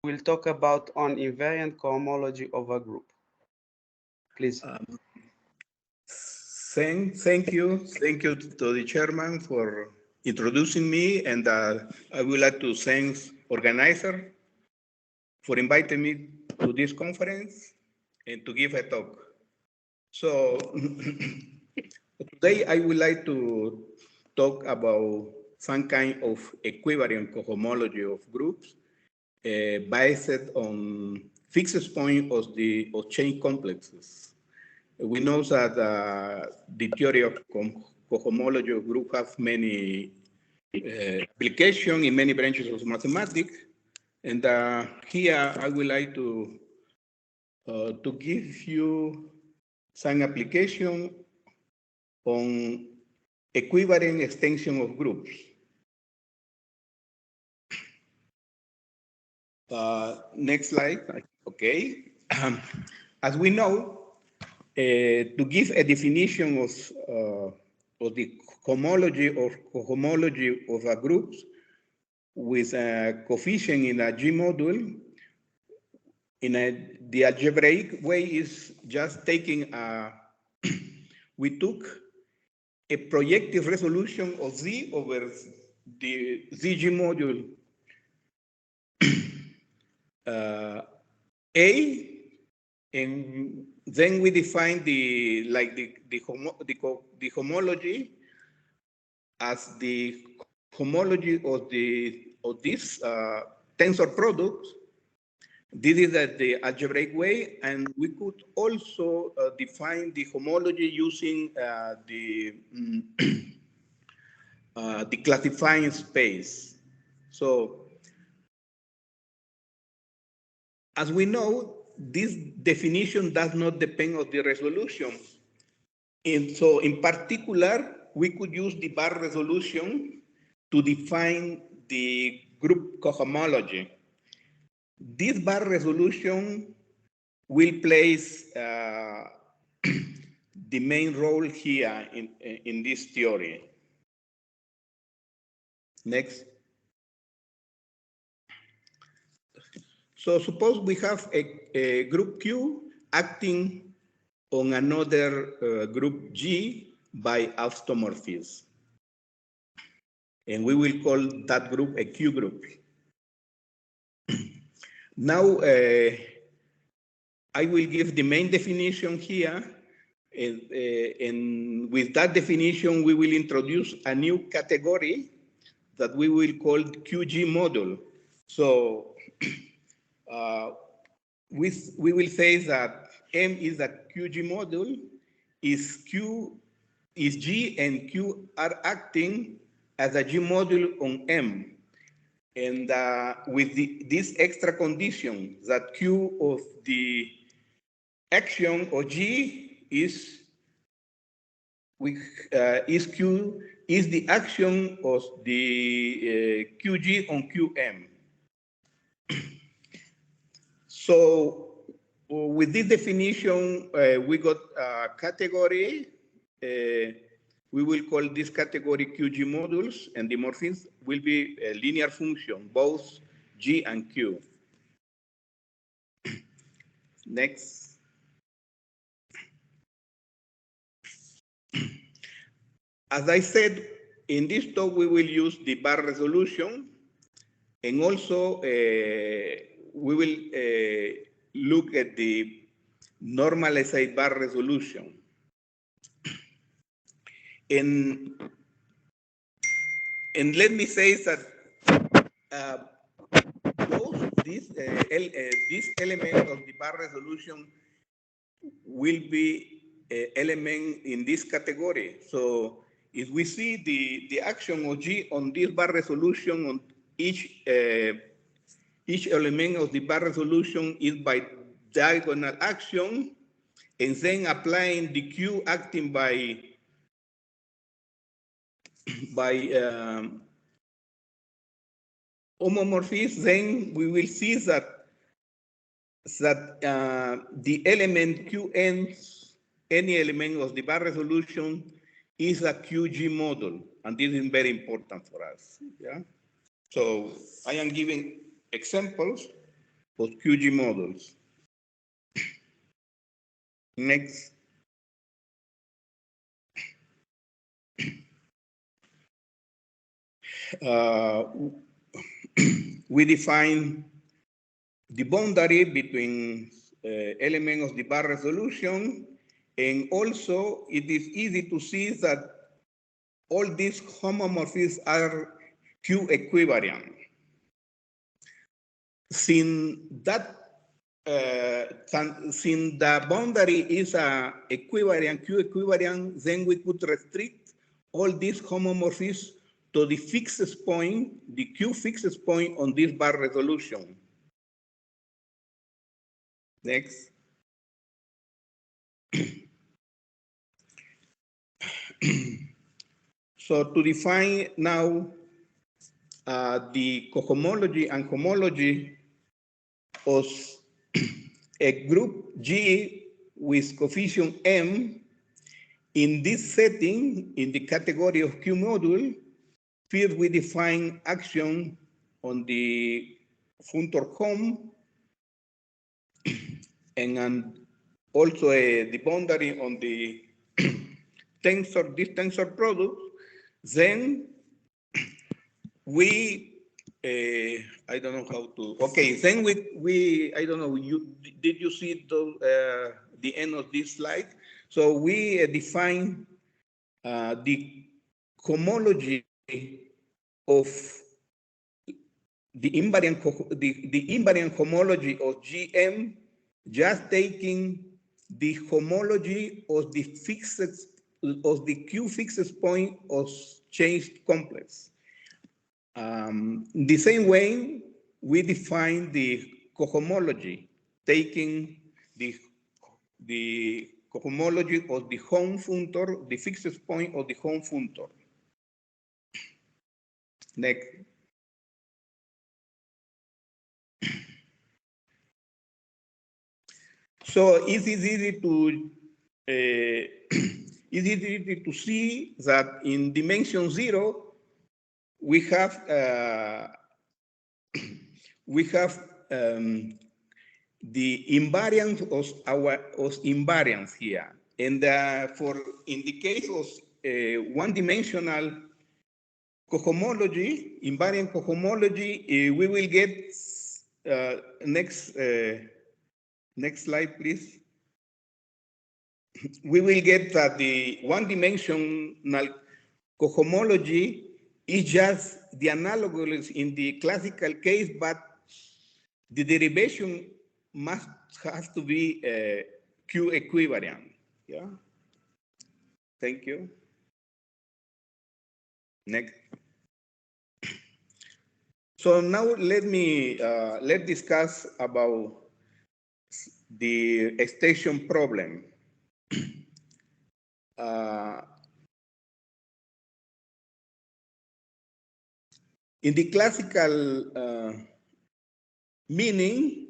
We'll talk about on invariant cohomology of a group. Please. Thank you to the chairman for introducing me, and I would like to thank organizer for inviting me to this conference and to give a talk. So today I would like to talk about some kind of equivariant cohomology of groups based on fixed point of chain complexes. We know that the theory of cohomology of group have many applications in many branches of mathematics, and here I would like to give you some application on equivariant extension of groups. Next slide. Okay. As we know, to give a definition of the homology or cohomology of a group with a coefficient in a G module, the algebraic way is just taking we took a projective resolution of Z over the ZG module A, and then we define the homology as the homology of this tensor product. This is the algebraic way, and we could also define the homology using the classifying space. So, as we know, this definition does not depend on the resolution. And so, in particular, we could use the bar resolution to define the group cohomology. This bar resolution will place the main role here in this theory. Next. So suppose we have a group Q acting on another group G by automorphism. And we will call that group a Q group. Now, I will give the main definition here. And with that definition, we will introduce a new category that we will call QG module. So we will say that M is a QG module, is G and Q are acting as a G module on M. And with this extra condition that Q of the action of G is Q is the action of the QG on QM. So with this definition, we got a category. We will call this category QG modules, and the morphism will be a linear function, both G and Q. Next. As I said, in this talk, we will use the bar resolution, and also we will look at the normalized bar resolution. And let me say that this element of the bar resolution will be an element in this category. So if we see the action of G on this bar resolution on each element of the bar resolution is by diagonal action, and then applying the Q acting by homomorphism, then we will see that the element Qn, any element of the bar resolution, is a QG module, and this is very important for us. Yeah. So I am giving examples. of QG models. Next. We define the boundary between elements of the bar resolution, and also it is easy to see that all these homomorphisms are Q equivariant. Since the boundary is equivariant, Q equivariant, then we could restrict all these homomorphisms to the fixed point, the Q fixed point on this bar resolution. Next. So to define now the cohomology and homology of a group G with coefficient M, in this setting, in the category of Q module, first we define action on the functor home, and also the boundary on the tensor, this tensor product. Then we, I don't know how to, okay, then we I don't know, did you see the end of this slide? So we define the homology of the invariant homology of GM, just taking the homology of the Q fixed point of changed complex. The same way, we define the cohomology, taking the cohomology of the home functor, the fixed point of the home functor. Next. So it is easy to see that in dimension 0, we have the invariance of invariance here, and in the case of one-dimensional cohomology, invariant cohomology, we will get next slide, please. We will get that the one-dimensional cohomology is just the analogous in the classical case, but the derivation has to be Q equivariant. Yeah. Thank you. Next. So now let's discuss about the extension problem. In the classical meaning,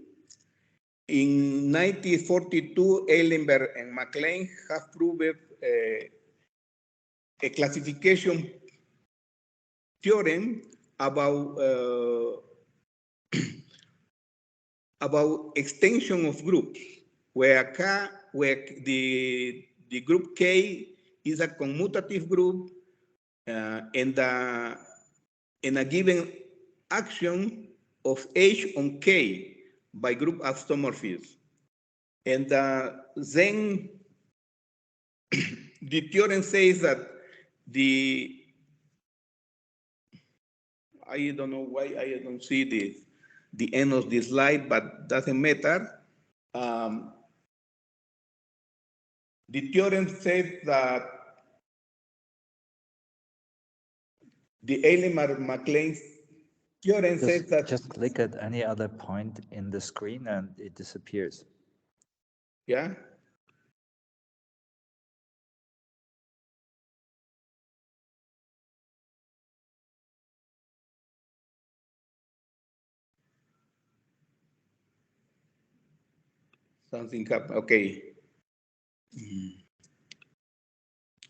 in 1942, Eilenberg and MacLean have proved a classification theorem about extension of groups, where the group K is a commutative group, and a given action of H on K by group isomorphism. And then the theorem says that I don't know why I don't see the end of the slide, but doesn't matter. The theorem says that the Eilenberg-MacLean theorem says that... Just click at any other point in the screen and it disappears. Yeah? Something happened, okay.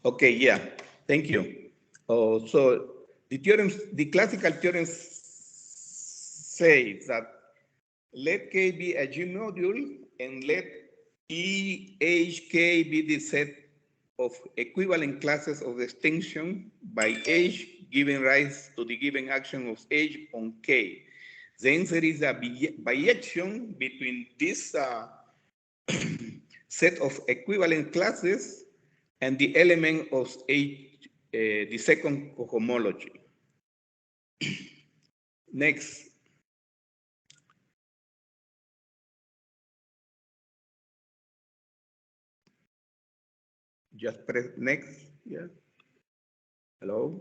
Okay, yeah, thank you. So the classical theorem says that let K be a G module, and let H K be the set of equivalent classes of extension by H giving rise to the given action of H on K. Then there is a bijection between this set of equivalent classes and the element of H, the second cohomology. Next. Just press next. Yeah. Hello.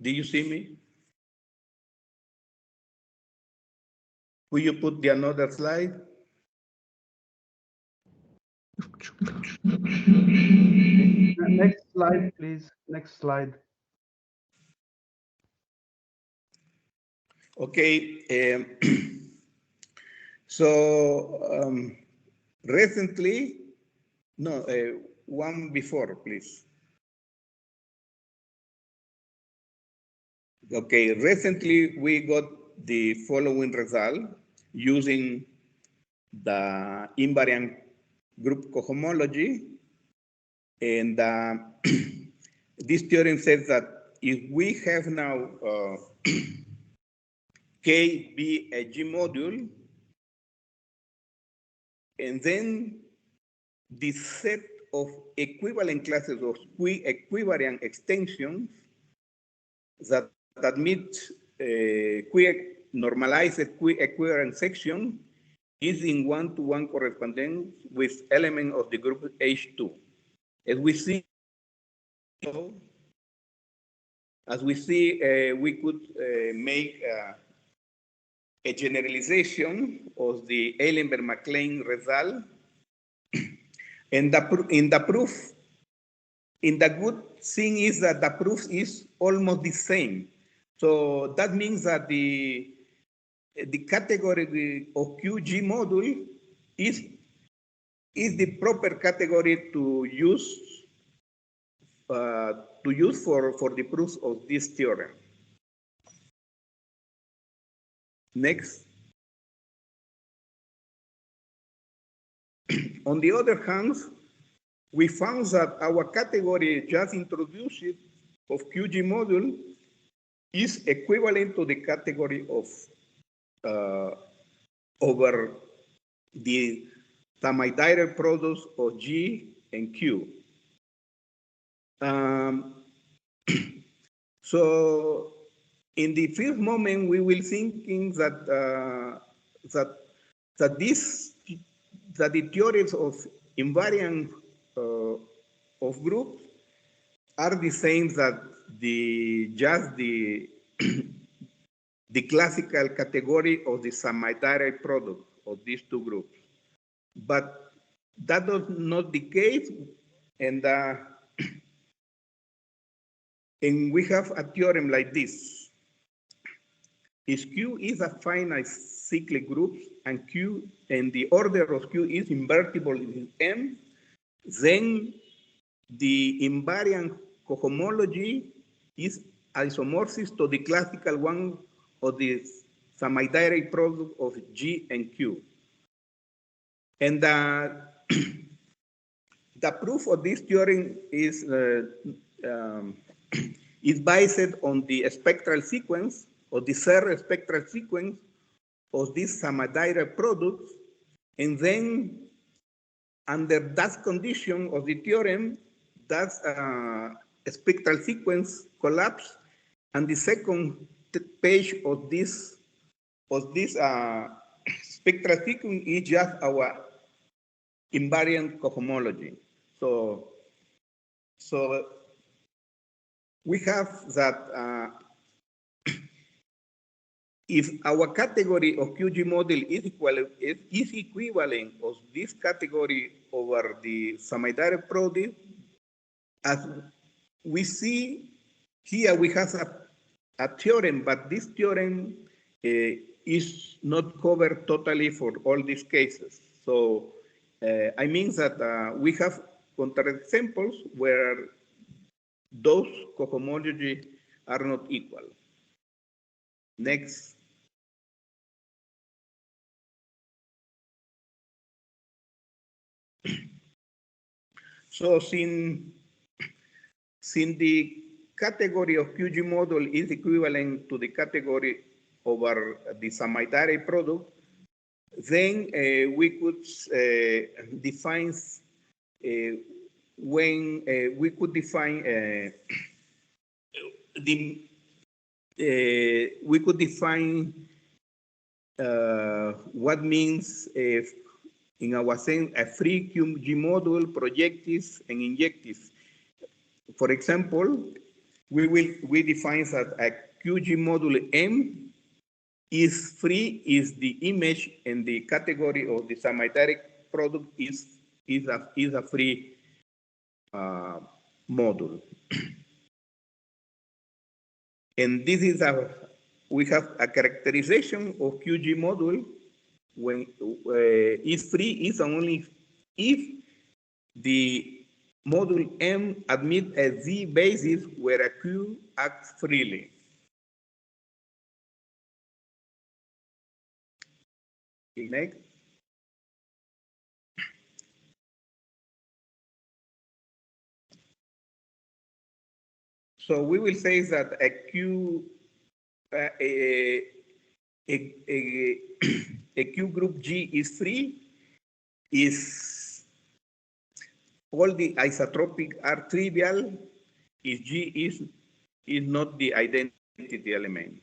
Do you see me? Will you put the another slide? Next slide, please. Next slide. Okay. So recently, no, one before, please. Okay, recently we got the following result using the invariant group cohomology. And this theorem says that if we have now K be a G module, and then the set of equivalent classes of equivariant extensions that meet normalized equivariant section is in one-to-one correspondence with element of the group H2. As we see, we could make a generalization of the Eilenberg-MacLane result. And in the proof, in the good thing is that the proof is almost the same. So that means that the category of QG module is the proper category to use for the proof of this theorem. Next. On the other hand, we found that our category just introduced of QG module is equivalent to the category of over the semi-direct products of G and Q. So in the first moment, we will thinking that that the theories of invariant of groups are the same that the the classical category of the semi-direct product of these two groups. But that is not the case, and we have a theorem like this. If Q is a finite cyclic group and Q and the order of Q is invertible in M, then the invariant cohomology is isomorphic to the classical one of the semi-direct product of G and Q. And the proof of this theorem is based on the spectral sequence or the third spectral sequence of these semi-direct products, and then under that condition of the theorem, that spectral sequence collapse, and the second page of this spectral sequence is just our invariant cohomology. So we have that if our category of QG model is equivalent of this category over the semi-direct product, as we see here, we have a theorem, but this theorem is not covered totally for all these cases. So I mean that we have counterexamples where those cohomology are not equal. Next. So since the category of QG model is equivalent to the category over the summative product, then we could define when we could define we could define what means in our sense a free QG model, projectives and injectives. For example, we define that a QG module M is free is the image and the category of the summative product is a free module. And this is we have a characterization of QG module when is free is only if the module M admit a Z basis where a Q acts freely. Next. So we will say that a Q a Q group G is free is all the isotropic are trivial if G is not the identity element.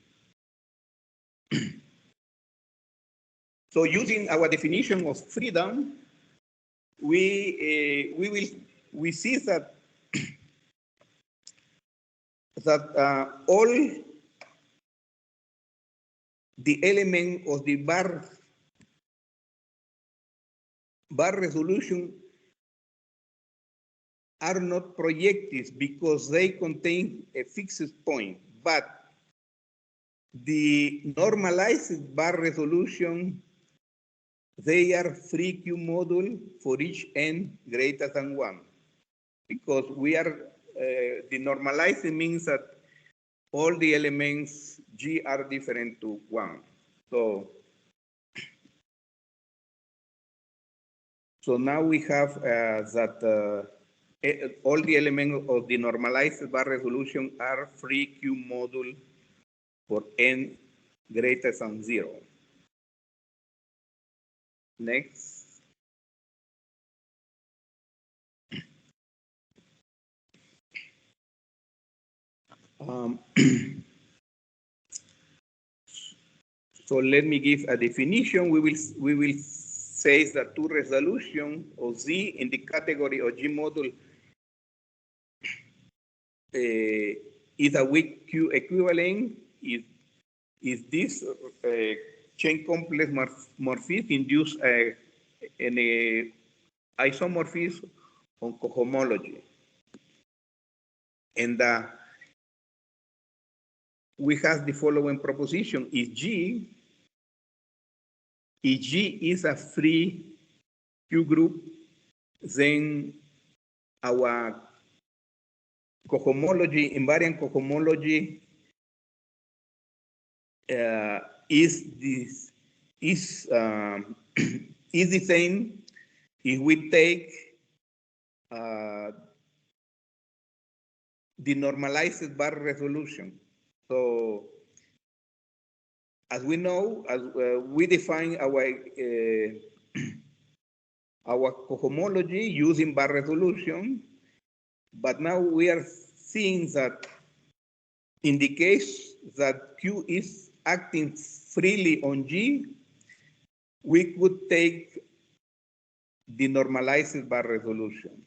So using our definition of freedom, we see that all the element of the bar resolution are not projectives because they contain a fixed point, but the normalized bar resolution, they are free Q module for each n greater than 1. Because we are, the normalized means that all the elements G are different to 1. So now we have that all the elements of the normalized bar resolution are free Q module for n greater than 0. Next. So let me give a definition. We will say that two resolution of Z in the category of G module is a weak Q equivalent. Is this chain complex morphism induce an isomorphism on cohomology? And we have the following proposition: if G is a free Q group, then our cohomology, invariant cohomology, is the same if we take the normalized bar resolution. So as we know, as we define our cohomology using bar resolution, but now we are seeing that in the case that Q is acting freely on G, we could take the normalized bar resolution.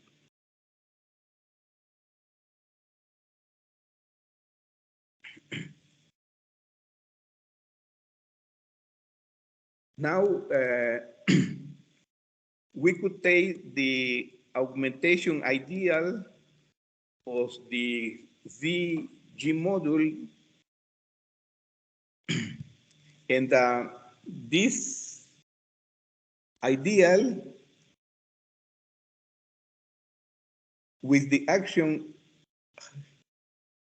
Now, we could take the augmentation ideal of the ZG module, and this ideal with the action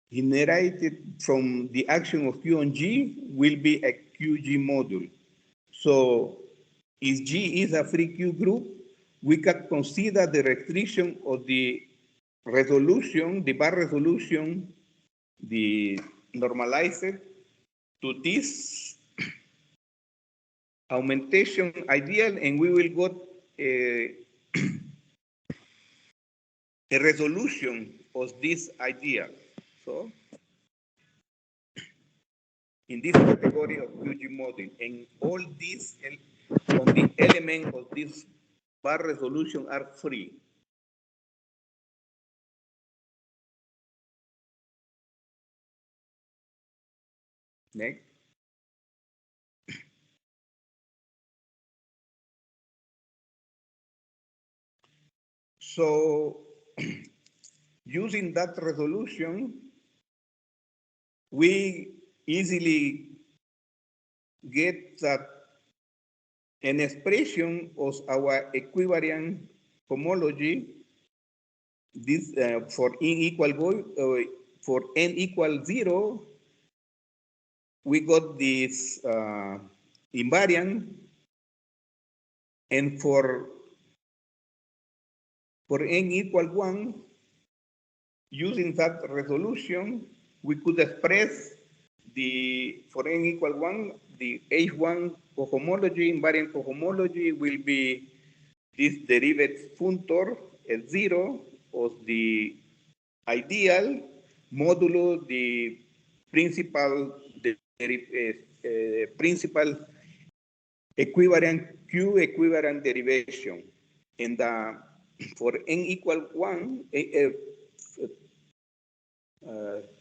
generated from the action of Q on G will be a QG module. So if G is a free Q group, we can consider the restriction of the resolution, the bar resolution, the normalized to this augmentation ideal, and we will get a resolution of this ideal. So, in this category of QG model, and all these on the element of this bar resolution are free. Next. So, using that resolution, we easily get that an expression of our equivariant homology, this for for n equal 0, we got this invariant, and for n equal 1, using that resolution, we could express for n equal 1, the H1 cohomology, invariant cohomology will be this derivative functor at 0 of the ideal modulo the principal principal equivariant Q equivariant derivation. And for n equal 1,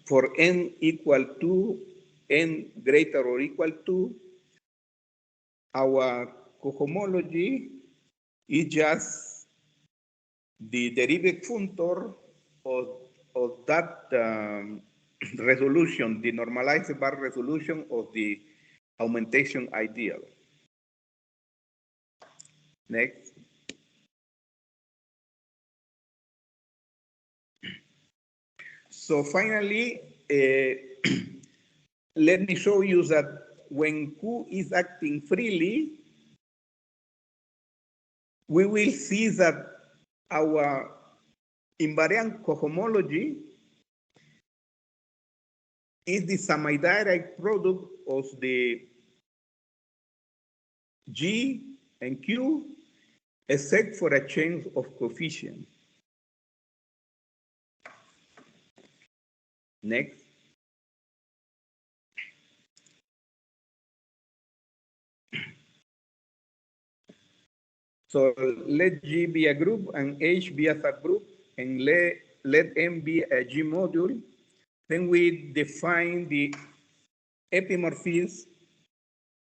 for n equal 2, n greater or equal to, our cohomology is just the derivative functor of that resolution, the normalized bar resolution of the augmentation ideal. Next. So finally, let me show you that when Q is acting freely, we will see that our invariant cohomology is the semi-direct product of the G and Q, except for a change of coefficient. Next. So let G be a group and H be a subgroup, and let M be a G module. Then we define the epimorphism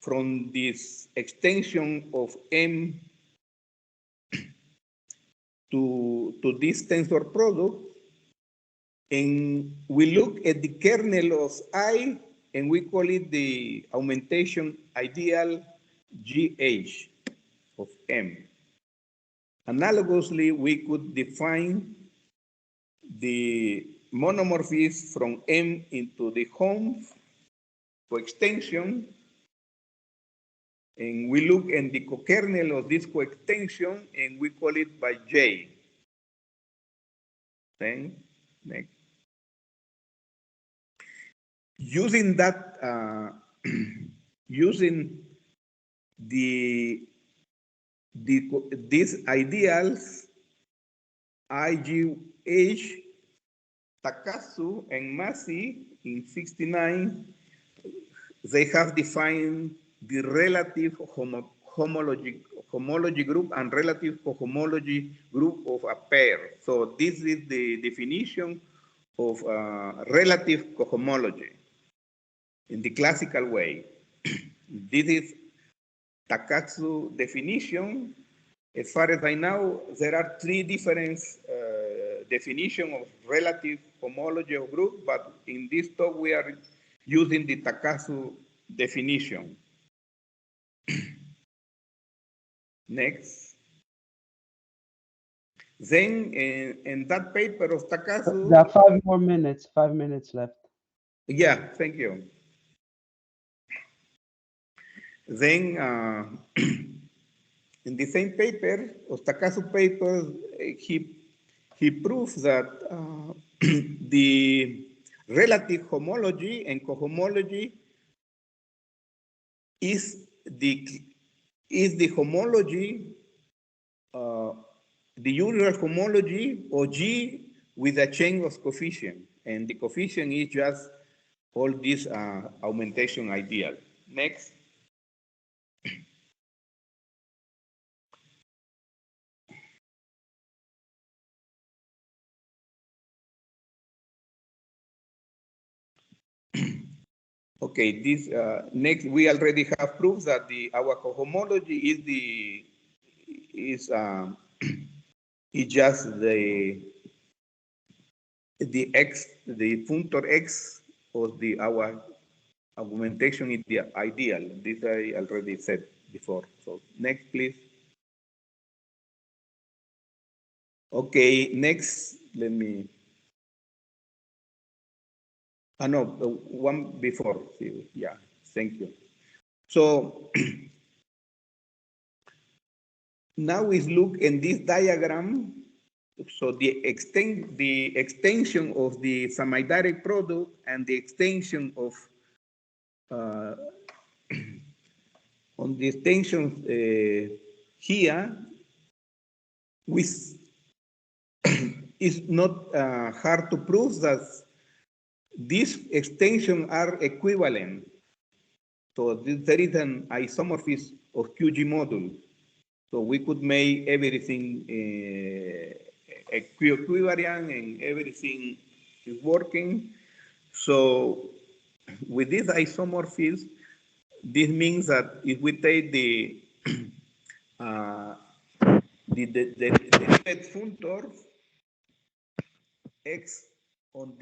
from this extension of M to this tensor product, and we look at the kernel of I, and we call it the augmentation ideal GH of M. Analogously, we could define the monomorphism from M into the home coextension, and we look in the co-kernel of this coextension, and we call it by J. Then, next. Using that, using these ideals, IGH, Takasu, and Masi in 69, they have defined the relative homology group and relative cohomology group of a pair. So this is the definition of relative cohomology in the classical way. This is Takatsu definition. As far as I know, there are 3 different definitions of relative homology of group, but in this talk we are using the Takatsu definition. Next. Then in that paper of Takatsu, there are 5 more minutes, 5 minutes left. Yeah, thank you. Then In the same paper, Oaxaca paper, he proves that the relative homology and cohomology is the homology, the usual homology or G with a chain of coefficient, and the coefficient is just all this augmentation ideal. Next. Okay, this next we already have proof that our cohomology is just the functor x of our augmentation ideal. This I already said before. So next, please. Okay, next, let me. No, one before. Yeah, thank you. So now we look in this diagram. So the extension of the semi-direct product and the extension of on the extension here, it's not hard to prove that these extensions are equivalent. So there is an isomorphism of QG module. So we could make everything equivariant and everything is working. So with this isomorphism, this means that if we take the derivative functor x on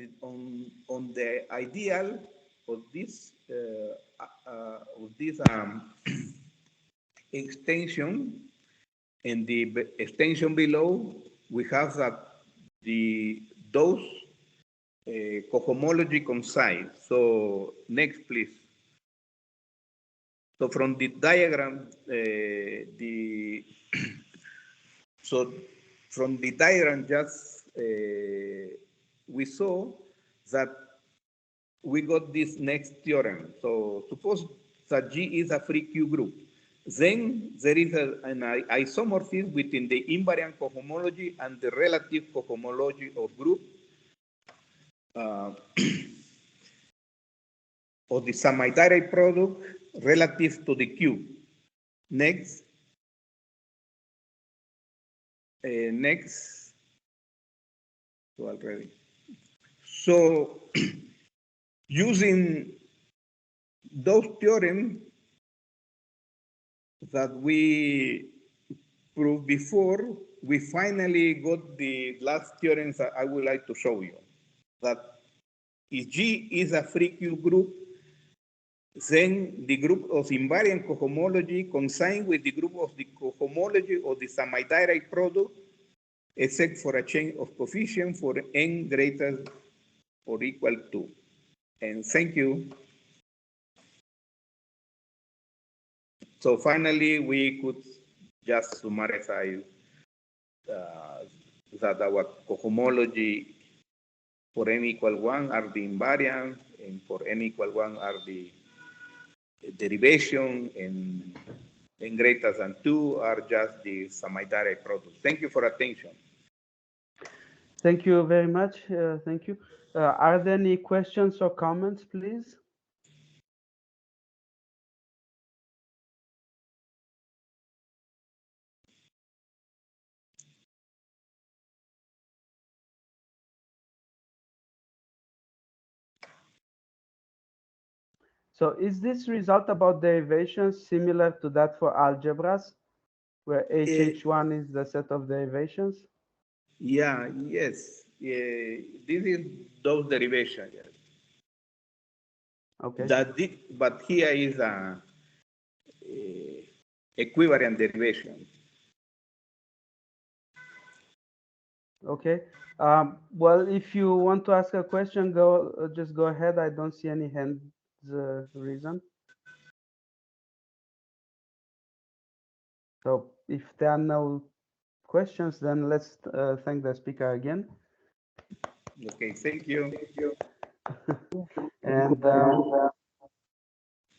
the ideal of this extension, and the extension below, we have that those cohomology coincide. So next, please. So from the diagram, from the diagram, just we saw that we got this next theorem. So suppose that G is a free Q group. Then there is an isomorphism between the invariant cohomology and the relative cohomology of group of the semi-direct product relative to the Q. Next. Next. So already. So using those theorems that we proved before, we finally got the last theorems that I would like to show you. That if G is a free Q group, then the group of invariant cohomology coincide with the group of the cohomology of the semi-direct product, except for a chain of coefficients for n greater or equal to. And thank you. So finally, we could just summarize that our cohomology for n equal 1 are the invariant, and for n equal 1 are the derivation, and n greater than 2 are just the semi-direct product. Thank you for attention. Thank you very much. Thank you. Are there any questions or comments, please? So is this result about derivations similar to that for algebras, where HH1 is the set of derivations? Yeah, yes. This is those derivations. Yes. Okay. But here is a equivalent derivation. Okay. Well, if you want to ask a question, just go ahead. I don't see any hands risen. So if there are no questions, then let's thank the speaker again. Okay, thank you. And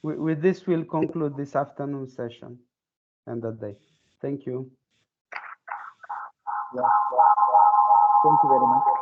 with this, we'll conclude this afternoon session and the day. Thank you. Thank you very much.